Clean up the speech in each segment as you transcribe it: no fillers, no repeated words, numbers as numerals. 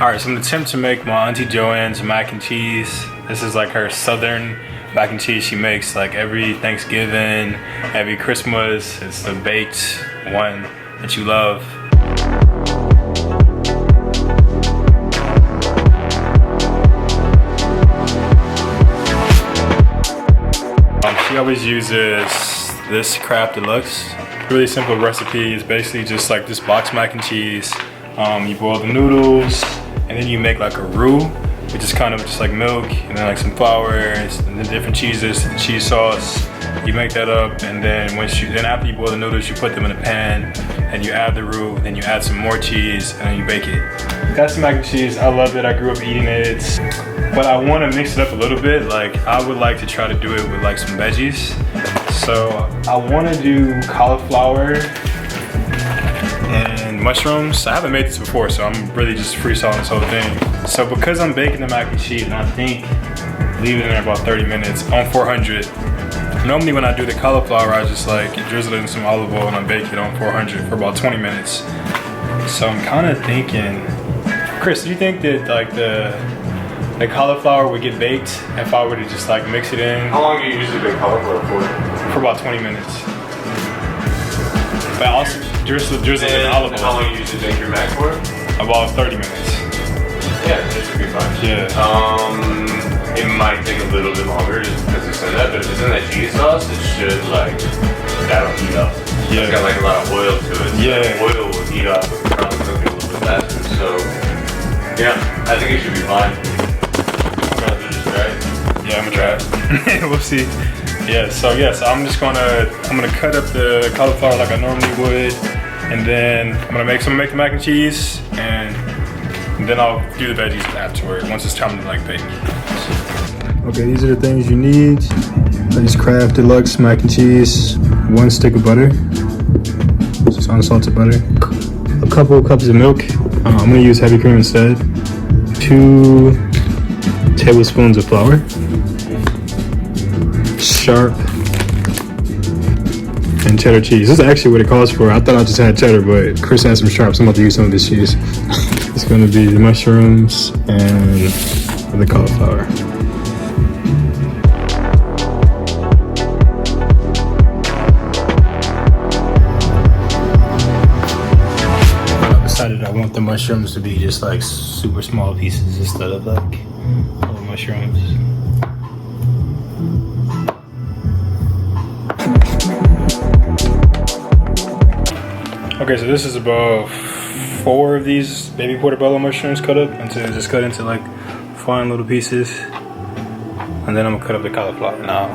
Alright, so I'm gonna attempt to make my Auntie Joanne's mac and cheese. This is like her Southern mac and cheese she makes like every Thanksgiving, every Christmas. It's the baked one that you love. She always uses this Kraft Deluxe. Really simple recipe. It's basically just like this box mac and cheese. You boil the noodles and then you make like a roux, which is kind of just like milk and then like some flour and then different cheeses, cheese sauce. You make that up, and then after you boil the noodles, you put them in a pan and you add the roux, and then you add some more cheese and then you bake it. That's the mac and cheese. I love it. I grew up eating it. But I want to mix it up a little bit. Like I would like to try to do it with like some veggies. So I want to do cauliflower and mushrooms. I haven't made this before, so I'm really just freestyling this whole thing. So because I'm baking the mac and cheese, and I think leave it in there about 30 minutes on 400. Normally when I do the cauliflower, I just like drizzle it in some olive oil and I bake it on 400 for about 20 minutes. So I'm kind of thinking, Chris, do you think that like the cauliflower would get baked if I were to just like mix it in? How long do you usually bake cauliflower for? For about 20 minutes. But I also drizzle it in olive oil. How long do you usually bake your mac for? About 30 minutes. Yeah, that should be fine. Yeah. It might take a little bit longer just because it's in that, but if it's in that cheese sauce, it should like, that'll heat up. Yeah. It's got like a lot of oil to it. So yeah. The oil will heat up and probably cook it a little bit faster. So, yeah, I think it should be fine. Yeah, I'm gonna try it. We'll see. Yeah, so I'm gonna cut up the cauliflower like I normally would, and then I'm gonna make the mac and cheese, and then I'll do the veggies afterward once it's time to like bake. Okay, these are the things you need. This Kraft Deluxe mac and cheese, 1 stick of butter, just unsalted butter, a couple of cups of milk. I'm gonna use heavy cream instead. 2 tablespoons of flour, sharp, and cheddar cheese. This is actually what it calls for. I thought I just had cheddar, but Chris had some sharp, so I'm about to use some of this cheese. It's gonna be the mushrooms and the cauliflower. I decided I want the mushrooms to be just like super small pieces instead of like little mushrooms. Okay, so this is about 4 of these baby portabello mushrooms cut up into like fine little pieces, and then I'm gonna cut up the cauliflower now.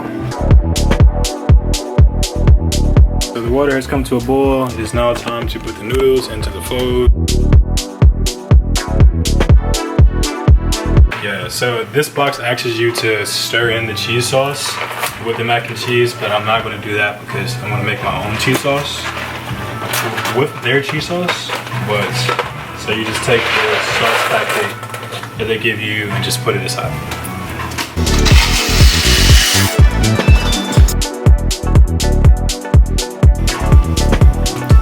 So the water has come to a boil. It is now time to put the noodles into the fold. Yeah, so this box asks you to stir in the cheese sauce with the mac and cheese, but I'm not gonna do that because I'm gonna make my own cheese sauce with their cheese sauce. But so you just take the sauce packet that they give you and just put it aside.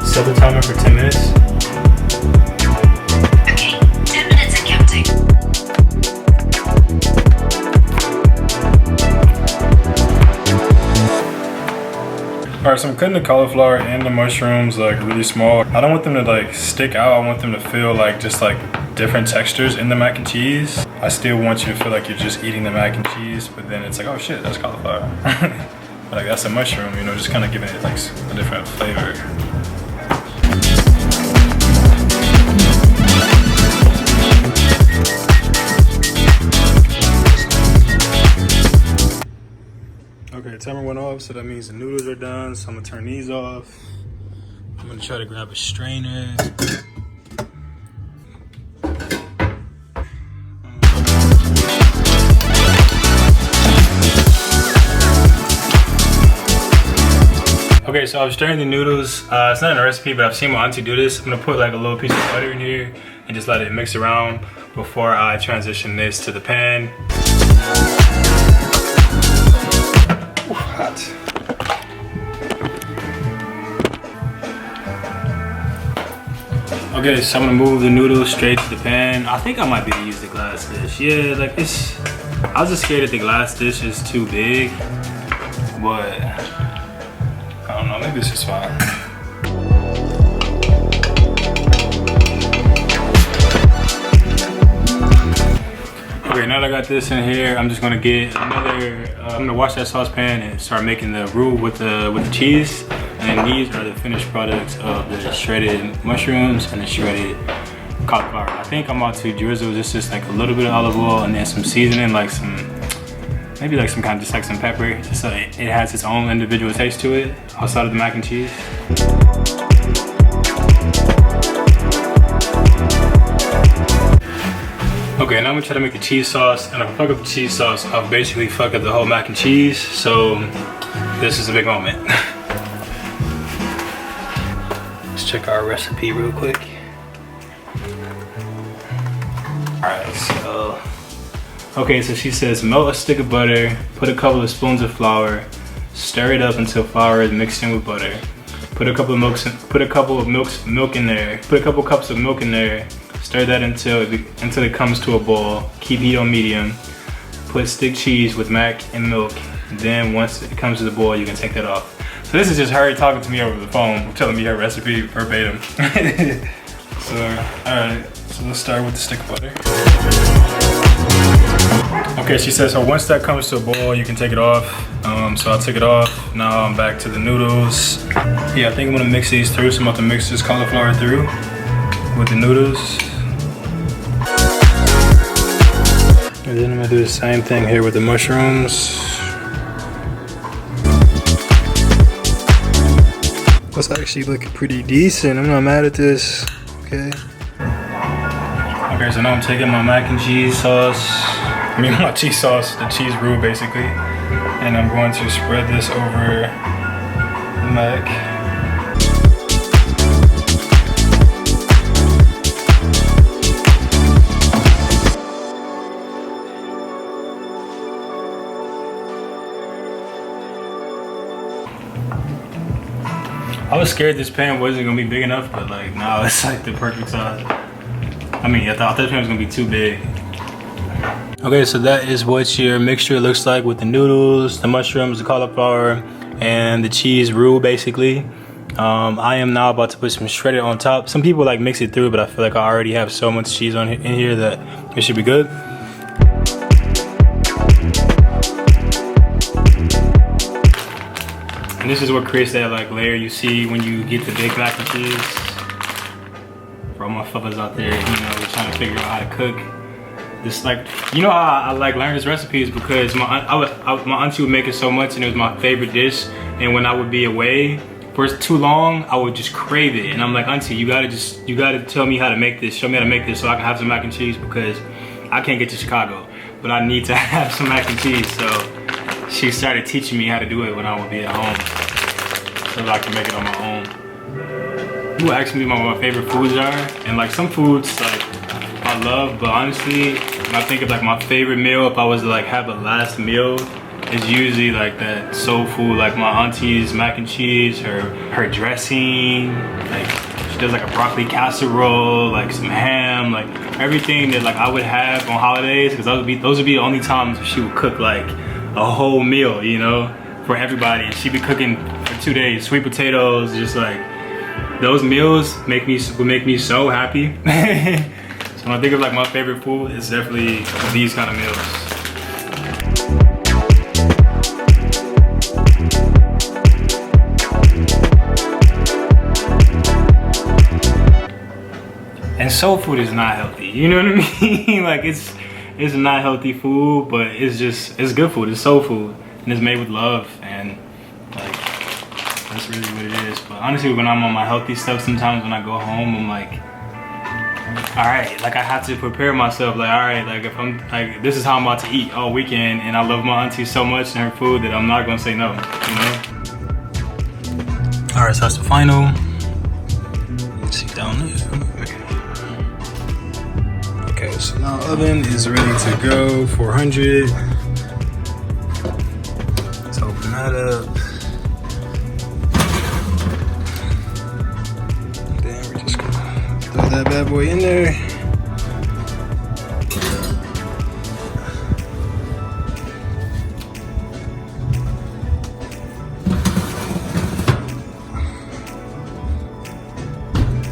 Set the timer for 10 minutes. Okay, 10 minutes and counting. Alright, so I'm cutting the cauliflower and the mushrooms like really small. I don't want them to like stick out. I want them to feel like just like different textures in the mac and cheese. I still want you to feel like you're just eating the mac and cheese, but then it's like, oh shit, that's cauliflower. Like that's a mushroom, you know, just kind of giving it like a different flavor. Okay, timer went off, so that means the noodles are done. So I'm gonna turn these off. I'm gonna try to grab a strainer. Okay, so I've strained the noodles. It's not in a recipe, but I've seen my auntie do this. I'm gonna put like a little piece of butter in here and just let it mix around before I transition this to the pan. Ooh, hot. Okay, so I'm gonna move the noodles straight to the pan. I think I might be able to use the glass dish. Yeah, like it's, I was just scared that the glass dish is too big, but I don't know, maybe this is fine. Okay, now that I got this in here, I'm just gonna get another, I'm gonna wash that saucepan and start making the roux with the cheese. And these are the finished products of the shredded mushrooms and the shredded cauliflower. I think I'm about to drizzle just like a little bit of olive oil and then some seasoning, like some, maybe like some kind of, just like some pepper, just so it has its own individual taste to it outside of the mac and cheese. Okay, now I'm gonna try to make the cheese sauce, and if I fuck up the cheese sauce, I'll basically fuck up the whole mac and cheese, so this is a big moment. Let's check our recipe real quick. Alright, so, okay, so she says melt a stick of butter, put a couple of spoons of flour, stir it up until flour is mixed in with butter. Put a couple of milk in there, put a couple cups of milk in there. Stir that until it comes to a boil. Keep heat on medium. Put stick cheese with mac and milk. Then once it comes to the boil, you can take that off. So this is just her talking to me over the phone, telling me her recipe verbatim. So, alright, so let's start with the stick of butter. Okay, she says, so once that comes to a boil, you can take it off. So I'll take it off. Now I'm back to the noodles. Yeah, I think I'm gonna mix these through. So I'm about to mix this cauliflower through with the noodles. And then I'm gonna do the same thing here with the mushrooms. That's actually looking pretty decent. I'm not mad at this. Okay. Okay, so now I'm taking my mac and cheese sauce. I mean my cheese sauce, the cheese roux basically. And I'm going to spread this over the mac. I was scared this pan wasn't gonna be big enough, but like now it's like the perfect size. I mean, I thought this pan was gonna be too big. Okay, so that is what your mixture looks like with the noodles, the mushrooms, the cauliflower, and the cheese roux basically. I am now about to put some shredded on top. Some people like mix it through, but I feel like I already have so much cheese in here that it should be good. And this is what creates that like layer you see when you get the baked mac and cheese. For all my fellas out there, you know, we're trying to figure out how to cook. This like, you know how I like learned this recipe is because my auntie would make it so much and it was my favorite dish. And when I would be away for too long, I would just crave it. And I'm like, auntie, you gotta tell me how to make this. Show me how to make this so I can have some mac and cheese because I can't get to Chicago, but I need to have some mac and cheese. So she started teaching me how to do it when I would be at home, so that I can make it on my own. People ask me what my favorite foods are, and like some foods like I love, but honestly, when I think of like my favorite meal, if I was to like have a last meal, it's usually like that soul food, like my auntie's mac and cheese, her dressing, like she does like a broccoli casserole, like some ham, like everything that like I would have on holidays, because those would be the only times she would cook like a whole meal, you know, for everybody. She'd be cooking for 2 days, sweet potatoes, just like those meals would make me so happy. So when I think of like my favorite food, it's definitely these kind of meals. And soul food is not healthy, you know what I mean? Like it's not healthy food, but it's good food. It's soul food, and it's made with love, and like that's really what it is. But honestly, when I'm on my healthy stuff, sometimes when I go home, I'm like, all right, like I have to prepare myself. Like, all right, like if I'm like, this is how I'm about to eat all weekend, and I love my auntie so much and her food that I'm not gonna say no, you know. All right, so that's the final. Let's see down there. Okay, so now oven is ready to go, 400. Let's open that up. Then we're just gonna throw that bad boy in there.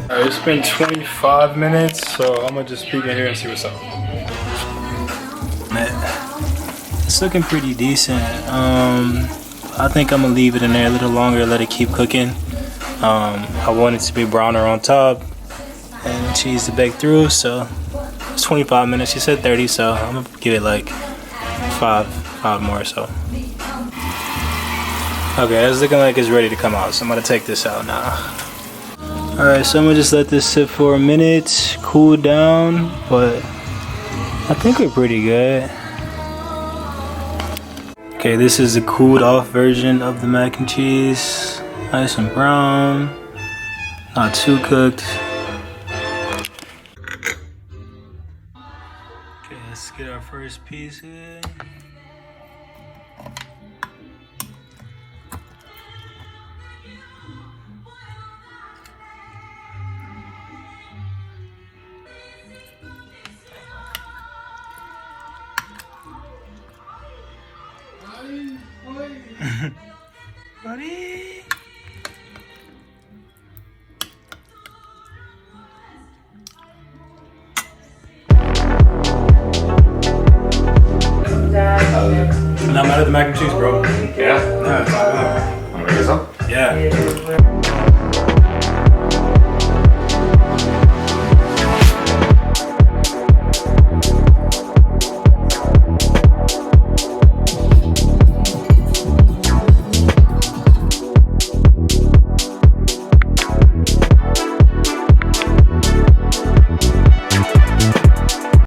Alright, it's been 25 minutes, so I'm gonna just peek in here and see what's up. Man, it's looking pretty decent. I think I'm gonna leave it in there a little longer, let it keep cooking. I want it to be browner on top and the cheese to bake through, so it's 25 minutes. She said 30, so I'm gonna give it like five more or so. Okay, it's looking like it's ready to come out, so I'm gonna take this out now. Alright, so I'm gonna just let this sit for a minute, cool down, but I think we're pretty good. Okay, this is the cooled off version of the mac and cheese. Nice and brown, not too cooked. Okay, let's get our first piece in. Buddy.